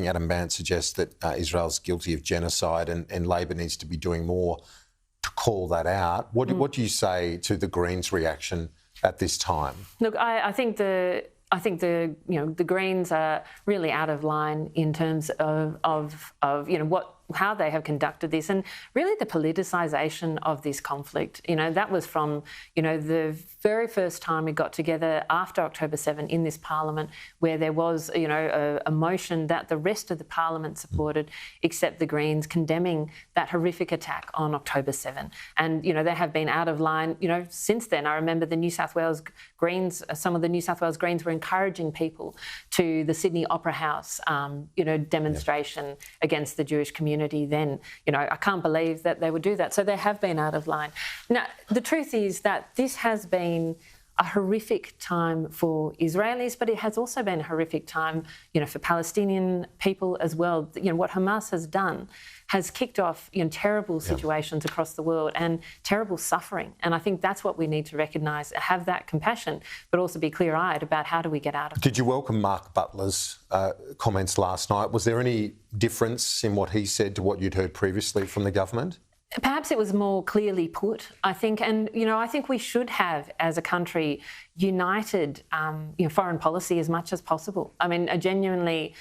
Adam Bandt suggests that Israel's guilty of genocide and Labor needs to be doing more to call that out. What do you say to the Greens' reaction at this time? Look, I think the Greens are really out of line in terms of how they have conducted this, and really the politicisation of this conflict. That was from the very first time we got together after October 7 in this Parliament, where there was a motion that the rest of the Parliament supported, except the Greens, condemning that horrific attack on October 7. And they have been out of line since then. I remember the New South Wales Greens, some of the New South Wales Greens were encouraging people to the Sydney Opera House demonstration against the Jewish community then. I can't believe that they would do that. So they have been out of line. Now, the truth is that this has been a horrific time for Israelis, but it has also been a horrific time, for Palestinian people as well. What Hamas has done has kicked off terrible situations across the world and terrible suffering. And I think that's what we need to recognise, have that compassion, but also be clear-eyed about how do we get out of it. Did you welcome Mark Butler's comments last night? Was there any difference in what he said to what you'd heard previously from the government? Perhaps it was more clearly put, I think. And, I think we should have, as a country, united foreign policy as much as possible. I mean, I genuinely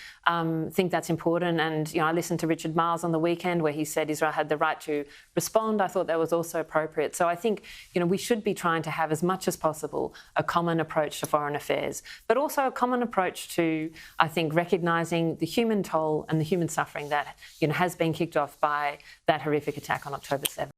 think that's important. And, I listened to Richard Marles on the weekend where he said Israel had the right to respond. I thought that was also appropriate. So I think, we should be trying to have as much as possible a common approach to foreign affairs, but also a common approach to, I think, recognising the human toll and the human suffering that, has been kicked off by that horrific attack on October 7.